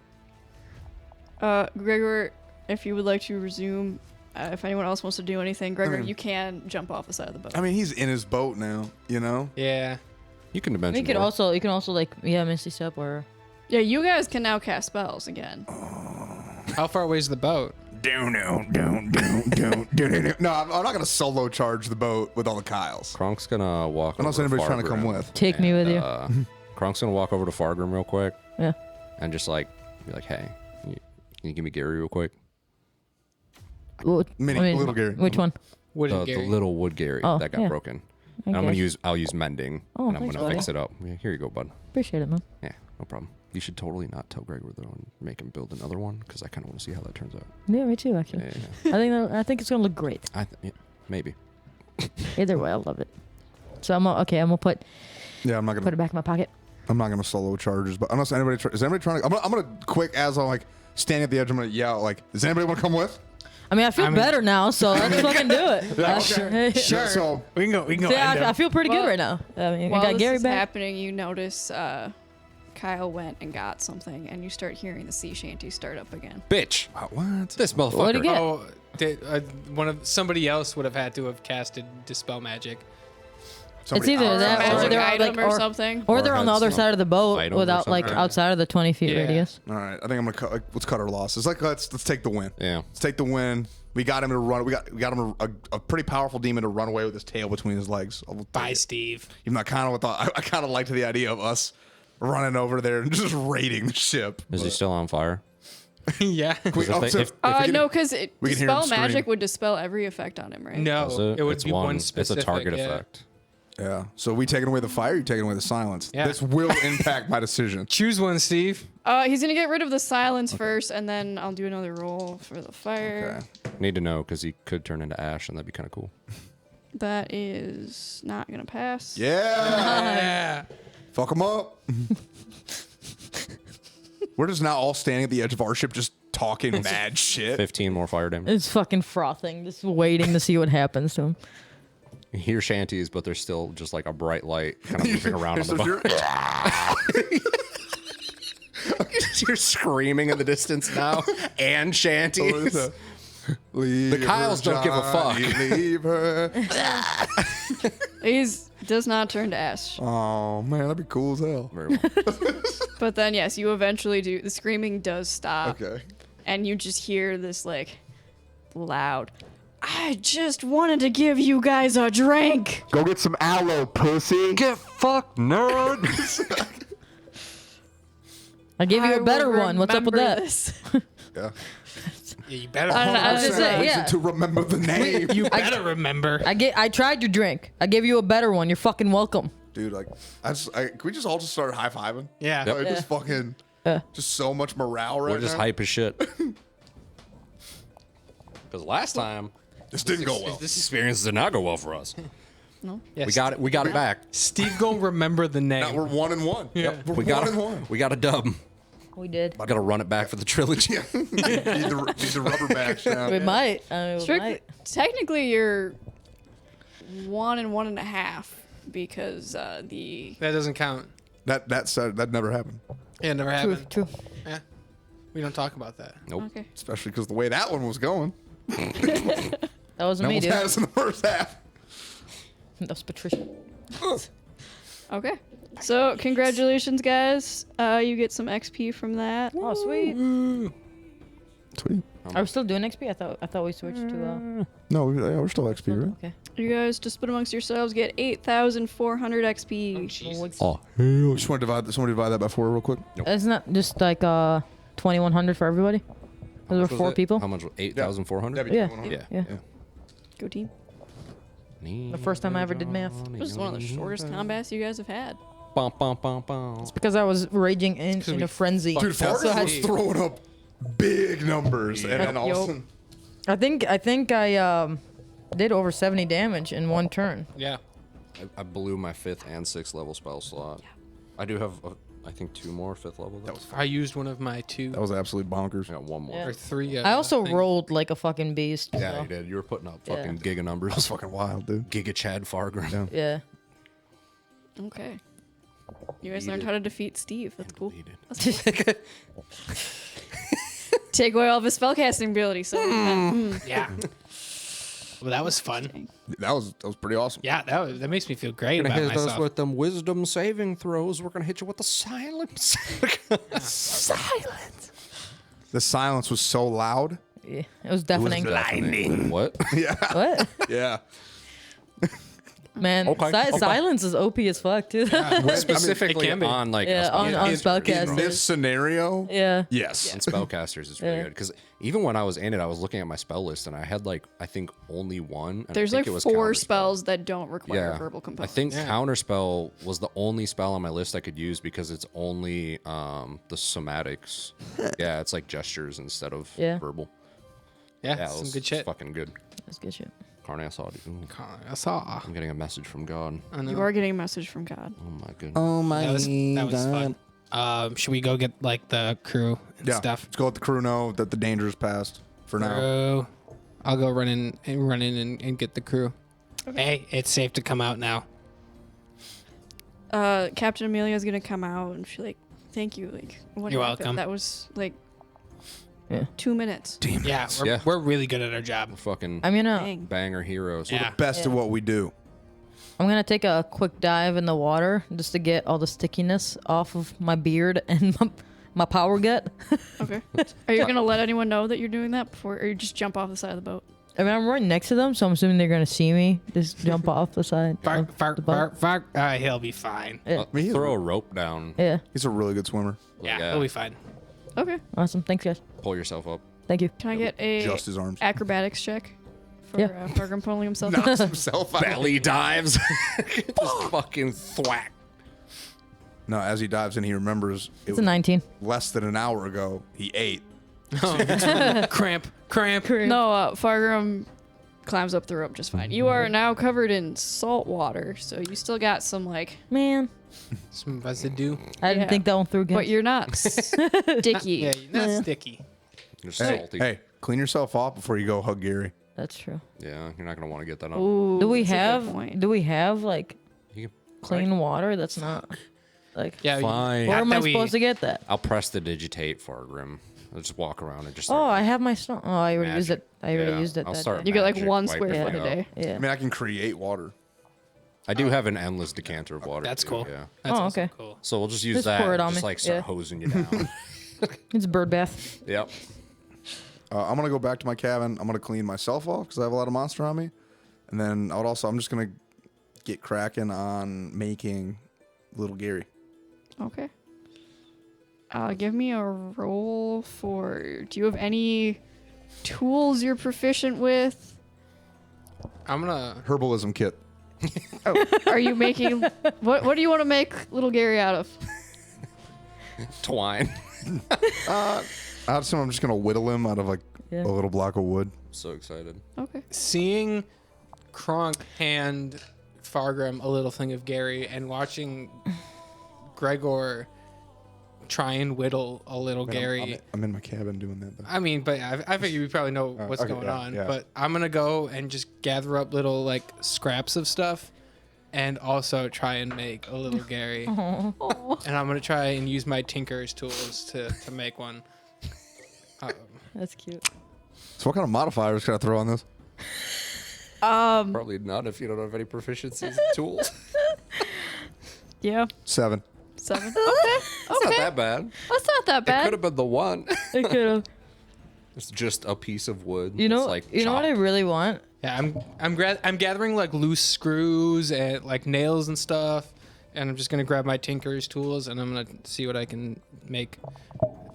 Gregor, if you would like to resume, if anyone else wants to do anything, Gregor, mean- you can jump off the side of the boat. I mean, he's in his boat now, you know? Yeah. You can dimension You could door. also, like, yeah, Misty Step or Yeah, you guys can now cast spells again. How far away is the boat? No, I'm not gonna solo charge the boat with all the Kyles. Kronk's going to walk Unless over to anybody's trying to come Fargrim, with. take me with you. Kronk's going to walk over to Fargrim real quick Yeah. and just like be like, hey, can you give me Gary real quick? Little Gary. Which one? Wooden The Gary. little wood Gary Oh, that got yeah. broken. I And I'm gonna guess. I'll use mending, Oh, and I'm thanks, gonna buddy. fix it up. Yeah, here you go, bud. Appreciate it, man. Yeah, no problem. You should totally not tell Gregor though and make him build another one because I kind of want to see how that turns out. Yeah, me too, actually. Yeah. I think it's gonna look great. Yeah, maybe. Either way, I love it. So I'm gonna put Yeah, I'm not it gonna. back in my pocket. I'm not gonna solo charges, but unless anybody is anybody trying to? I'm gonna quick as I'm like standing at the edge. I'm gonna yell like, "Does anybody want to come with?" I mean, I feel better now, so let's fucking do it. Okay. Sure. So We can go. We can go. See, end I him. feel pretty Well, good right now. I mean, I While got this Gary is back. happening, you notice Kyle went and got something, and you start hearing the sea shanty start up again. Bitch, what? this What'd motherfucker. he get? Oh, somebody else would have had to have casted dispel magic. It's either that or Magic they're item like, or something. or Or they're on the had other some side of the boat item or without like something. outside of the 20 feet Yeah. radius. All right, I think I'm gonna let's cut our losses. Like let's take the win. Yeah. Let's take the win. We got him to run. We got him a pretty powerful demon to run away with his tail between his legs. I'll take Bye, it. Steve. Even though I kind of liked the idea of us running over there and just raiding the ship. Is he still on fire? Yeah. We, if they- so- if- we can- No, because we can hear him dispel scream. magic would dispel every effect on him, right? No, Is it would it's be one specific. It's a target yeah. effect. Yeah. So we taking away the fire. You taking away the silence. Yeah. This will impact my decision. Choose one, Steve. He's gonna get rid of the silence first, and then I'll do another roll for the fire. Okay. Need to know because he could turn into ash, and that'd be kind of cool. That is not gonna pass. Yeah. Yeah. Fuck them up. We're just now all standing at the edge of our ship, just talking mad shit. 15 more fire damage. It's fucking frothing, just waiting to see what happens to him. You hear shanties, but there's still just like a bright light kind of moving around on the boat. You're screaming in the distance now, and shanties. Leave The Kyles her, don't give a fuck. Johnny, Leave her. Does not turn to ash. Oh man, that'd be cool as hell. Very well. But then, yes, you eventually do. The screaming does stop, Okay. and you just hear this like loud I just wanted to give you guys a drink. Go get some aloe, pussy. Get fucked, nerd. I gave you I a better will one. What's up with remember that? this. Yeah. Yeah, you better. I was just saying, Reason yeah. to remember the name. You better remember. I tried your drink. I gave you a better one. You're fucking welcome. Dude, like, can we just all just start high fiving? Yeah. Like, just fucking, just so much morale right We're just now. hype as shit. Because last time, This didn't go well. this experience did not go well for us. Yes. We got it. We got it back. Steve gonna remember the name. Now we're 1-1. Yep, we're We got 1-1. We got a dub. We did. I gotta run it back for the trilogy. need the rubber match now. We might. We might. Technically, you're 1 and 1.5 because the That doesn't count. That never happened. Yeah, it never True. happened. True. Yeah. We don't talk about that. Nope. okay. Especially because the way that one was going. That wasn't me, Almost dude. had us in the first half. That was Patricia. Okay. So congratulations, guys. You get some XP from that. Oh, sweet. Sweet. Are we still doing XP? I thought we switched to. No, we're still XP, right? Okay. You guys, to split amongst yourselves, get 8,400 XP. Oh, hell. Just want to somebody divide that by 4 real quick. Isn't that just like 2,100 for everybody? There were 4 people. How much? 8,400. Yeah. 2100. Yeah. Go team. The first time I ever did math. This is one of the shortest combats you guys have had. Bum, bum, bum, bum. Because I was raging in a frenzy. Dude, That's Fargus so was throwing up big numbers, and then all of a sudden, I think I did over 70 damage in one turn. Yeah. I blew my 5th and 6th level spell slot. I do have, I think, 2 more 5th level. That was I used one of my 2 that was absolute bonkers. I got 1 more. Yeah. or 3. I also thing. rolled like a fucking beast. Yeah, so, you did. You were putting up Yeah. fucking giga numbers. That's fucking wild, dude. Giga Chad Fargrim. Yeah. Okay. You guys Beat learned it. how to defeat Steve. That's cool. Beat it. That's cool. Take away all of his spellcasting ability. So Yeah. Well, that was fun. That was pretty awesome. Yeah, that makes me feel great Gonna about hit us myself. with them wisdom saving throws. We're gonna hit you with the silence. Silence. The silence was so loud. Yeah, it was deafening. What? Yeah, What? yeah. Man, Okay, okay. silence is OP as fuck, too. Specifically can be. on like Yeah, on In spellcasters. this scenario, Yeah. yes. and spellcasters is really Yeah. good because even when I was in it, I was looking at my spell list and I had like I think only one. And there's I like think it was 4 Counterspell. spells that don't require Yeah, verbal I components. think Yeah. Counterspell was the only spell on my list I could use because it's only the somatics. Yeah, it's like gestures instead of Yeah. verbal. Yeah, Yeah, it some was good shit. fucking good. That's good shit. Carne asada. Ooh, I saw. I'm getting a message from God. I know. You are getting a message from God. Oh my goodness. Oh my That was fun. Should we go get like the crew and Yeah, stuff? let's go let the crew know that the danger is past for now. Crew. I'll go run in and get the crew. Hey, it's safe to come out now. Captain Amelia is gonna come out and she's like, "Thank you." Like, what You're happened? welcome. That was like Yeah. 2 minutes. Yeah, Yeah. we're really good at our job. We're fucking I'm gonna Dang. banger heroes. Yeah. Best of what we do. take a quick dive in the water just to get all the stickiness off of my beard and my power gut. Okay. Are you gonna let anyone know that you're doing that before, or you just jump off the side of the boat? I mean, I'm right next to them, so I'm assuming they're gonna see me just jump off the side. Fart, of fart, the boat. fart, fart. He'll be fine. Yeah. mean, he's Throw a- a rope down. Yeah. He's a really good swimmer. Yeah, Yeah. he'll be fine. Okay. Awesome. Thanks, guys. Pull yourself up. Thank you. Can I get a Just his arms. acrobatics check for Yeah. Fargrim pulling himself? Knocks himself out. Belly dives. Just fucking thwack. No, as he dives in, he remembers it It's a was 19. less than an hour ago. He ate. Cramp. No, Fargrim climbs up the rope just fine. You are now covered in salt water, so you still got some like, Man, Some residue. I didn't Yeah. think that one through again. but you're not sticky. Yeah, not sticky. You're Hey, salty. hey, clean yourself off before you go hug Gary. That's true. Yeah, you're not gonna want to get that on. Ooh, Do we that's a good have? point. Do we have like You can- clean water? That's not like. Yeah, Fine. Where not am I that we- supposed to get that? I'll press the digitate for Grim. I'll just walk around and just. Oh, start I have my stone. Oh, I already used magic. it. I already Yeah, used it. I'll that start day. You get like magic, 1 wipe square your foot a fuck day. up. Yeah. I mean, I can create water. I do have an endless decanter of water. That's too, cool. Yeah. That's Oh, also okay. cool. So we'll just use Just that. pour it and on just me. like start Yeah. hosing you down. It's a bird bath. Yep. I'm gonna go back to my cabin. I'm gonna clean myself off because I have a lot of monster on me, and then I'm just gonna get cracking on making little Gary. Okay. Give me a roll for. Do you have any tools you're proficient with? I'm gonna. Herbalism kit. Are you making? What do you want to make little Gary out of? Twine. I assume I'm just gonna whittle him out of like Yeah. a little block of wood. So excited. Okay. Seeing Kronk hand Fargrim a little thing of Gary and watching Gregor try and whittle a little Gary. I'm in my cabin doing that though. I mean, but I figure you probably know what's okay, going yeah, on. yeah. But I'm gonna go and just gather up little like scraps of stuff, and also try and make a little Gary. And I'm gonna try and use my tinker's tools to make one. That's cute. So what kind of modifiers can I throw on this? Probably not if you don't have any proficiencies in tools. Yeah. 7. 7. Okay. It's not that bad. That's not that It could bad. have been the one. It could have. It's just a piece of wood. You know. that's, like, You know what I chopped. really want? Yeah, I'm gathering like loose screws and like nails and stuff, and I'm just gonna grab my tinker's tools and I'm gonna see what I can make.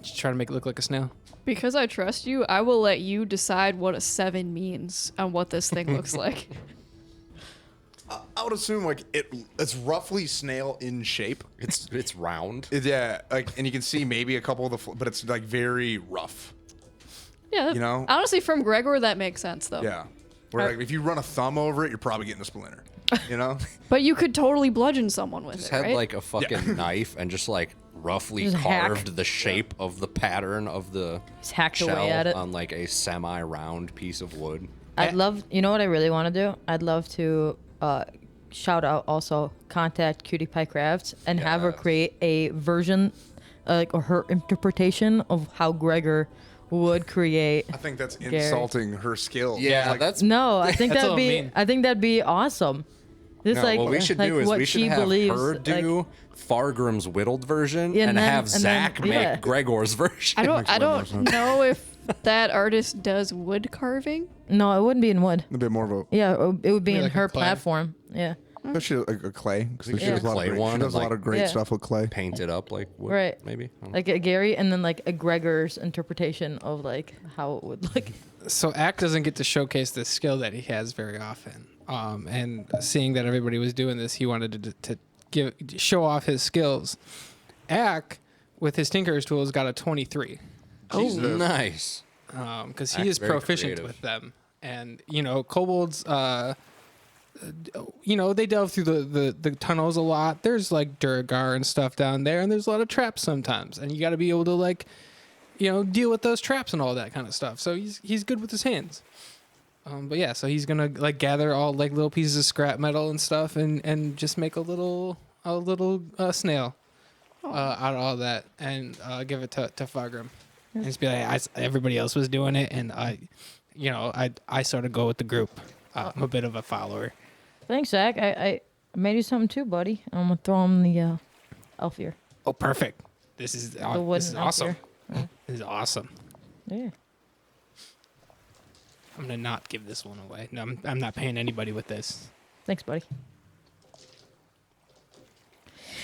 Just try to make it look like a snail. Because I trust you, I will let you decide what a 7 means and what this thing looks like. I would assume like it's roughly snail in shape. It's round. Yeah, like, and you can see maybe a couple of but it's like very rough. Yeah. You know? Honestly, from Gregor, that makes sense though. Yeah, where like if you run a thumb over it, you're probably getting a splinter. You know? But you could totally bludgeon someone with Just it, had right? like a fucking knife and just like roughly Just hack. carved the shape of the pattern of the Just hacked shell away at it. on like a semi-round piece of wood. I'd love. You know what I really want to do? I'd love to shout out also contact Cutie Pie Crafts and have her Yes. create a version, or her interpretation of how Gregor would create. I think that's Gary. insulting her skill. Yeah, Like, that's No, I think That's a that'd little be. mean. I think that'd be awesome. This no, like what we should like do is what we should she have believes, her like- do Fargrim's whittled version Yeah, and and then- have and then- Zach yeah. make Gregor's version. I makes way more don't sense. know if that artist does wood carving. No, it wouldn't be in wood. a bit more of a, Yeah, it would be Maybe in like a her clay. platform. Yeah, especially a clay. Because she Yeah. does a lot Clay of great, one she does and, a lot like, of great Yeah. stuff with clay. Paint it up like wood, Right. maybe. I don't know. like a Gary, and then like a Gregor's interpretation of like how it would look. So Ack doesn't get to showcase the skill that he has very often. And seeing that everybody was doing this, he wanted to show off his skills. Ack, with his tinker's tools, got a 23. Nice. Because Ack's he is very proficient creative. with them. And, kobolds, they delve through the tunnels a lot. There's, like, Durgar and stuff down there, and there's a lot of traps sometimes. And you got to be able to, like, deal with those traps and all that kind of stuff. So he's good with his hands. But, yeah, so he's going to, like, gather all, like, little pieces of scrap metal and stuff and just make a little snail out of all that and give it to Fargrim. And just be like, everybody else was doing it, and I sort of go with the group. I'm a bit of a follower. Thanks, Zach. I made you something too, buddy. I'm gonna throw him the elf ear. Oh, perfect. This is The wooden elf awesome. ear. Yeah. This is awesome. Yeah. I'm gonna not give this one away. No, I'm not paying anybody with this. Thanks, buddy.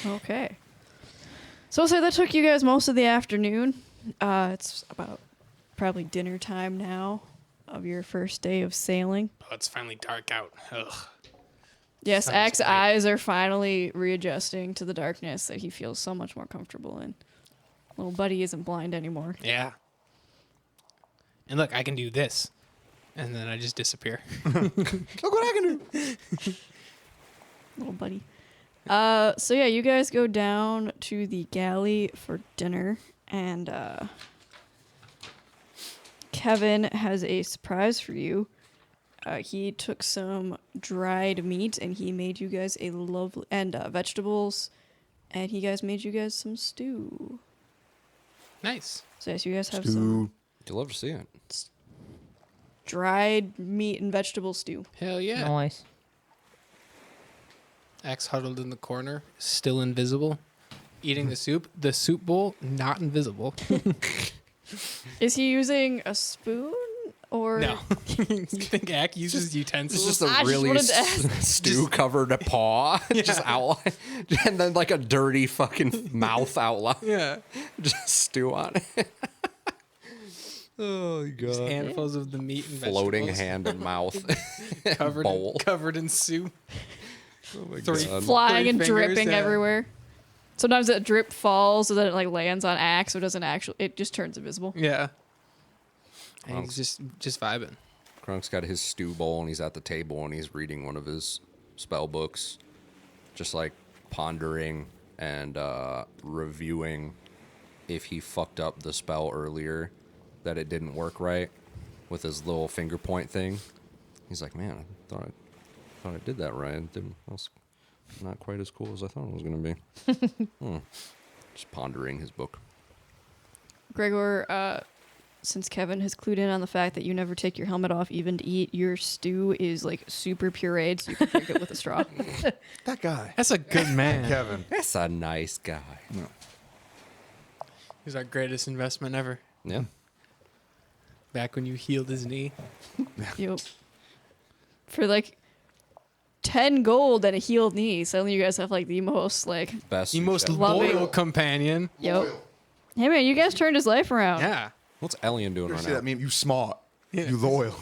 Okay. So I'll say that took you guys most of the afternoon. It's about probably dinner time now of your first day of sailing. Oh, it's finally dark out. Ugh. Yes, Sounds Ack's great. eyes are finally readjusting to the darkness that he feels so much more comfortable in. Little buddy isn't blind anymore. Yeah. And look, I can do this, and then I just disappear. Look what I can do. Little buddy. So yeah, you guys go down to the galley for dinner, and Kevin has a surprise for you. He took some dried meat and he made you guys a lovely and vegetables, and he guys made you guys some stew. Nice. So yes, you guys have some Dude, You'd love to see it. dried meat and vegetable stew. Hell yeah. Nice. Axe huddled in the corner, still invisible, eating the soup. The soup bowl, not invisible. Is he using a spoon or? No. You think Ack uses utensils? It's just a I just really wanted to ask. stew-covered paw, just outline, and then like a dirty fucking mouth outline. Yeah. Just stew on it. Oh Just god! handfuls of the meat and Floating vegetables hand and mouth. covered covered in soup. Oh my Three god! Flying 3 and fingers, dripping yeah. everywhere. Sometimes that drip falls so that it like lands on Axe, so it doesn't actually. It just turns invisible. Yeah. And Krunks. he's just vibing. Krunk's got his stew bowl and he's at the table and he's reading one of his spell books, just like pondering and reviewing if he fucked up the spell earlier, that it didn't work right with his little finger point thing. He's like, man, I thought I did that right. It didn't. That was not quite as cool as I thought it was gonna be. Just pondering his book. Gregor, since Kevin has clued in on the fact that you never take your helmet off even to eat, your stew is like super pureed, so you can drink it with a straw. That guy. That's a good man. Kevin. That's a nice guy. He's our greatest investment ever. Yeah. Back when you healed his knee. Yep. For like 10 gold and a healed knee, suddenly you guys have like the most like. Best. The most Loving. loyal companion. Yep. Hey man, you guys turned his life around. Yeah. What's Elian doing You ever right see now? that meme? You smart. Yeah. You loyal.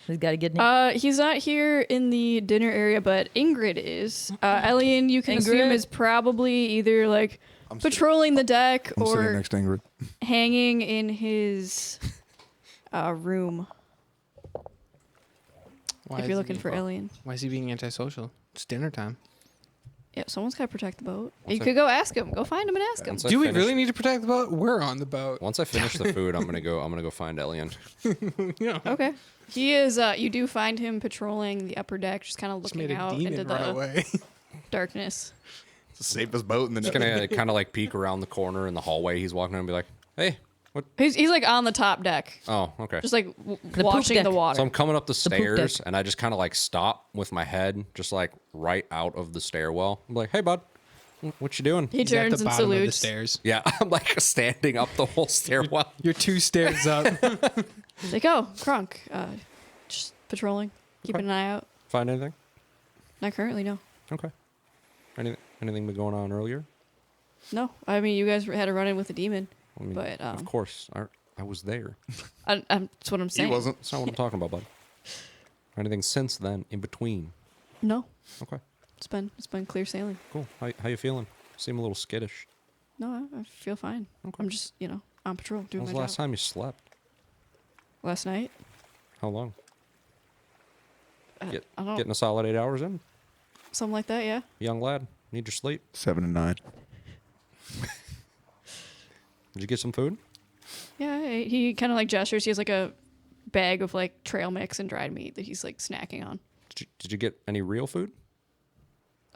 He's got to get. He's not here in the dinner area, but Ingrid is. Elian, you can assume, Ingrid? is probably either like I'm sitting- patrolling the deck I'm sitting or next to Ingrid. hanging in his room. Why If is you're he looking being- for Elian. Why is he being antisocial? It's dinner time. Yeah, someone's got to protect the boat. What's You that? could go ask him. Go find him and ask him. Once I Do we finish- really need to protect the boat? We're on the boat. Once I finish the food, I'm gonna go find Elian. Yeah. Okay. He is. You do find him patrolling the upper deck, just kind of Just looking made a out into demon run the away. darkness. It's the safest boat in the Just gonna kind of like peek around the corner in the hallway. He's walking around and be like, "Hey, what? He's like on the top deck, Oh, okay." just like poop watching deck. the water. So I'm coming up the poop stairs deck. and I just kind of like stop with my head just like right out of the stairwell. I'm like, "Hey, bud, what you doing?" he He's at turns the and bottom of the salutes. stairs. Yeah, I'm like standing up the whole stairwell. You're 2 stairs up. He's like, "Oh, Kronk, just patrolling, keeping an eye out." Find anything? Not currently, no. Okay. Anything been going on earlier? No, I mean you guys had a run-in with a demon, I mean, but of course, I was there. that's what I'm He saying. wasn't. That's not what I'm talking about, bud. Anything since then, in between? No, Okay, it's been clear sailing. cool. How you feeling? Seem a little skittish. No, I feel fine. Okay. I'm just on patrol doing When was my the last job. time you slept? Last night, How long? I don't know, Getting a solid 8 hours in. something like that. Yeah. Young lad, need your sleep. 7 and 9. Did you get some food? Yeah, I ate. He kind of like gestures. He has like a bag of like trail mix and dried meat that he's like snacking on. Did you get any real food?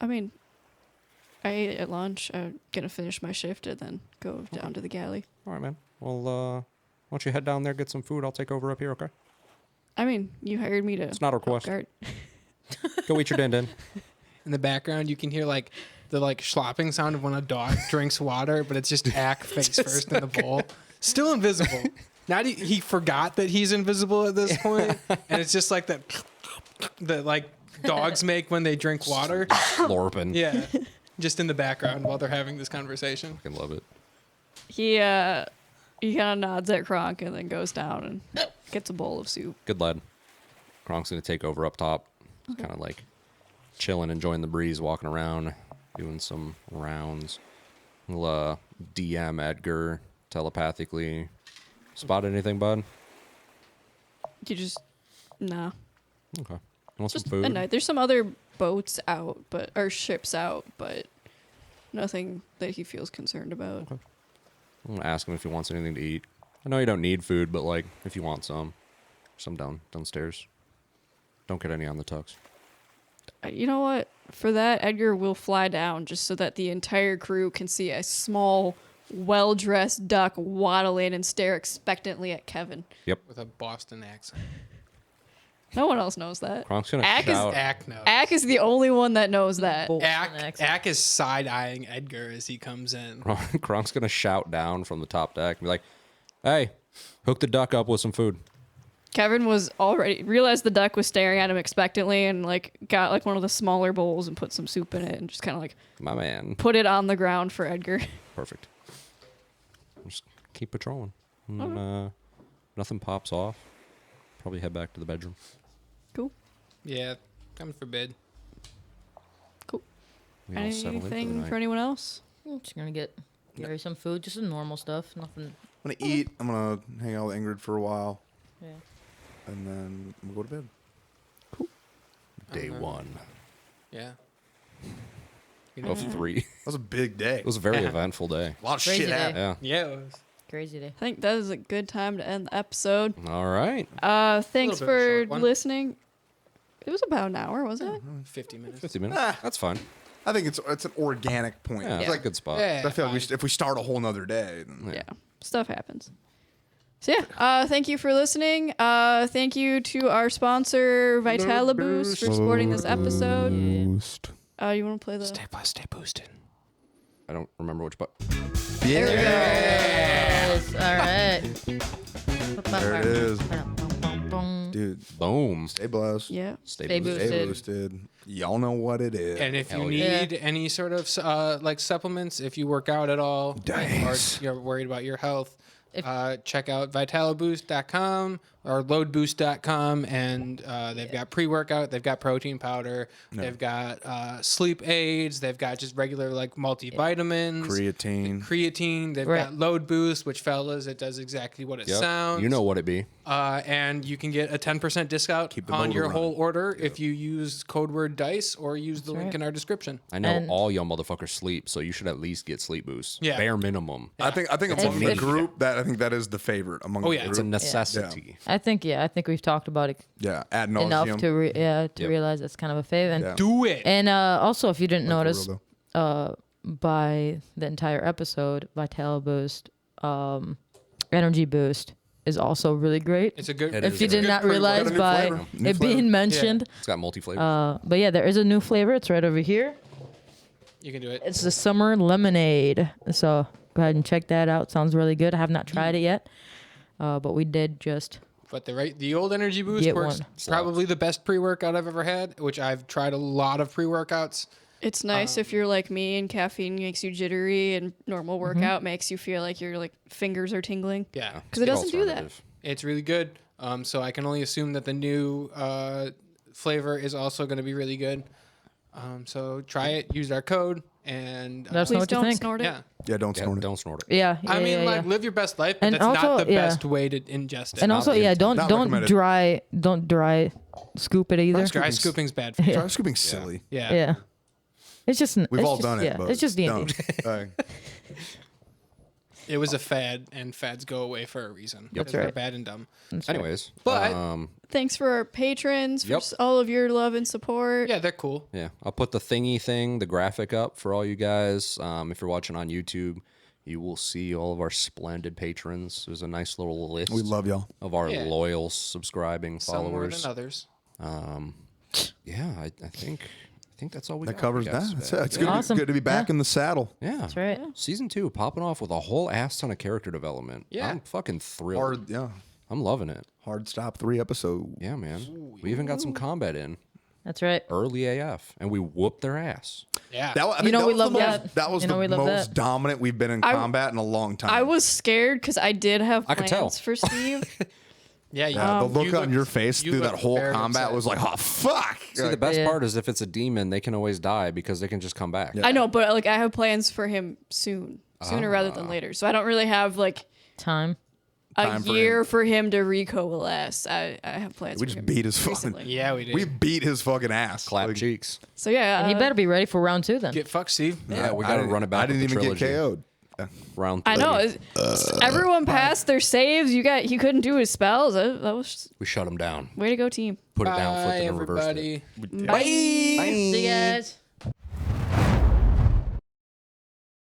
I mean, I ate it at lunch. I'm gonna finish my shift and then go down to the galley. All right, man. Well, why don't you head down there, get some food? I'll take over up here, okay? I mean, you hired me to. It's not a request. guard. Go eat your din din. In the background, you can hear like the slopping sound of when a dog drinks water, but it's just Ack face first in the bowl. Still invisible. Not he forgot that he's invisible at this point, and it's just like that like dogs make when they drink water. Lorpin. Yeah, just in the background while they're having this conversation. I love it. He kind of nods at Kronk and then goes down and gets a bowl of soup. Good lad. Kronk's gonna take over up top. Kind of like chilling, enjoying the breeze, walking around, doing some rounds. We'll DM Edgar telepathically. Spot anything, bud? You just nah. Okay. Want some Just food? at night. There's some other boats out, or ships out, but nothing that he feels concerned about. Okay. I'm gonna ask him if he wants anything to eat. I know you don't need food, but like if you want some downstairs. Don't get any on the tux. You know what? For that, Edgar will fly down just so that the entire crew can see a small, well-dressed duck waddle in and stare expectantly at Kevin. Yep. With a Boston accent. No one else knows that. Kronk's gonna Ack is- shout. Ack knows. Ack is the only one that knows that. Ack is side-eyeing Edgar as he comes in. Kronk's gonna shout down from the top deck and be like, "Hey, hook the duck up with some food." Kevin was already realized the duck was staring at him expectantly and like got like one of the smaller bowls and put some soup in it and just kind of like My man. put it on the ground for Edgar. Perfect. Just keep patrolling. And, nothing pops off. Probably head back to the bedroom. Cool. Yeah, coming for bed. Cool. We all settle in for the Anything night. for anyone else? I'm just gonna get Gary some food, just some normal stuff. Nothing. I'm gonna eat. I'm gonna hang out with Ingrid for a while, Yeah. and then I'm gonna go to bed. Day one Yeah. of 3. It That was a big day. was a very eventful day. A lot of Crazy shit day. happened. Yeah. Yeah, it was. Crazy day. I think that is a good time to end the episode. All right. Thanks bit of a for short one. listening. It was about an hour, wasn't it? 50 minutes. 50 minutes. That's fine. I think it's an organic point. Yeah, It's it's like a good spot. Yeah, I feel like fine. if we start a whole nother day, then Yeah. Stuff happens. So yeah, thank you for listening. Thank you to our sponsor, Vitaliboost, for supporting this episode. You want to play the... Stay boosted. I don't remember which button. There we go. Yes. All right. There it is. Dude, Boom. stay blessed. Yeah. Stay Stay boosted. Stay Boosted. boosted. Y'all know what it is. And if you Hell need yeah. any sort of like supplements, if you work out at all, Nice. or you're worried about your health, If- check out vitaliboost.com or loadboost.com, and they've got pre-workout, they've got protein powder, they've got sleep aids, they've got just regular like multivitamins, Creatine. they've Right. got load boost, which fellas, it does exactly what it Yep. sounds. You know what it be. And you can get a 10% discount Keep the on motor your running. whole order if you use code word DICE or use the link right. in our description. I know And- all y'all motherfuckers sleep, so you should at least get sleep boost. Yeah. Bare minimum. I think among the if- group that that is the favorite among Oh, the yeah. group. It's a necessity. I think we've talked about it yeah, ad enough nauseum. to Yep. realize that's kind of a fave. And Yeah. Do it. and also, if you didn't For real, notice, though. by the entire episode, Vitaliboost, Energy Boost is also really great. It's a good. It If is you a did good not pre-workout. realize Got a new by flavor. New it flavor. being mentioned, It's got multi flavors. but yeah, there is a new flavor. It's right over here. You can do it. It's the summer lemonade. So go ahead and check that out. Sounds really good. I have not tried it yet, but we did just. But the old energy boost Get works one. probably the best pre-workout I've ever had, which I've tried a lot of pre-workouts. It's nice if you're like me and caffeine makes you jittery and normal workout makes you feel like your like fingers are tingling. Yeah, Because it doesn't do that. Alternative. it's really good. So I can only assume that the new flavor is also going to be really good. So try it. Use our code and Let us know Please what you don't think. snort it. yeah. Yeah, don't Yeah, snort it. don't snort it. Yeah, I mean, yeah, like yeah. live your best life, but And that's not also- the yeah. best way to ingest it. And also, yeah, don't Not recommended. don't dry scoop it either. Dry scooping's bad for you. Dry scooping's silly. Yeah. Yeah, it's just We've it's all just, done it. Yeah, but it's just D&D. don't. It was a fad, and fads go away for a reason. That's They're right. bad and dumb. Anyways, But- Thanks for our patrons for Yep. all of your love and support. Yeah, they're cool. yeah, I'll put the thingy thing, the graphic up for all you guys. If you're watching on YouTube, you will see all of our splendid patrons. There's a nice little list We love y'all. of our Yeah. loyal subscribing Some more followers. than others. Yeah, I think that's all we That got. covers I guess, that. That's today. it. It's good, Awesome. good to be back Yeah. in the saddle. Yeah, That's right. Season 2 popping off with a whole ass ton of character development. Yeah. I'm fucking thrilled. Hard, yeah. I'm loving it. Hard stop 3 episodes. Yeah, man. We even got some combat in That's right. early AF, and we whooped their ass. Yeah. That, I mean, know that we was the love most, that. That was You know the we love most that. dominant we've been in combat in a long time. I was scared because I did have I could plans tell. for Steve. Yeah, Yeah, the look on looked- your face you through that looked whole very combat upset. was like, oh, fuck. See, the best Yeah. part is if it's a demon, they can always die because they can just come back. Yeah. I know, but like I have plans for him sooner rather than later. So I don't really have like Time. a Time for year him. for him to recoalesce. I have plans. We for just him beat his fucking. recently. Yeah, we did. We beat his fucking ass. Clap Like, cheeks. So yeah, And he better be ready for round 2 then. Get fucked, Steve. Yeah, we I got to didn't- run it back. I didn't with the even get trilogy. KO'd. Round I 3. know. Everyone passed their saves. He couldn't do his spells. That was We shut him down. way to go, team. Put it down, Bye, flipped it, and reversed it. everybody. Bye. See you guys.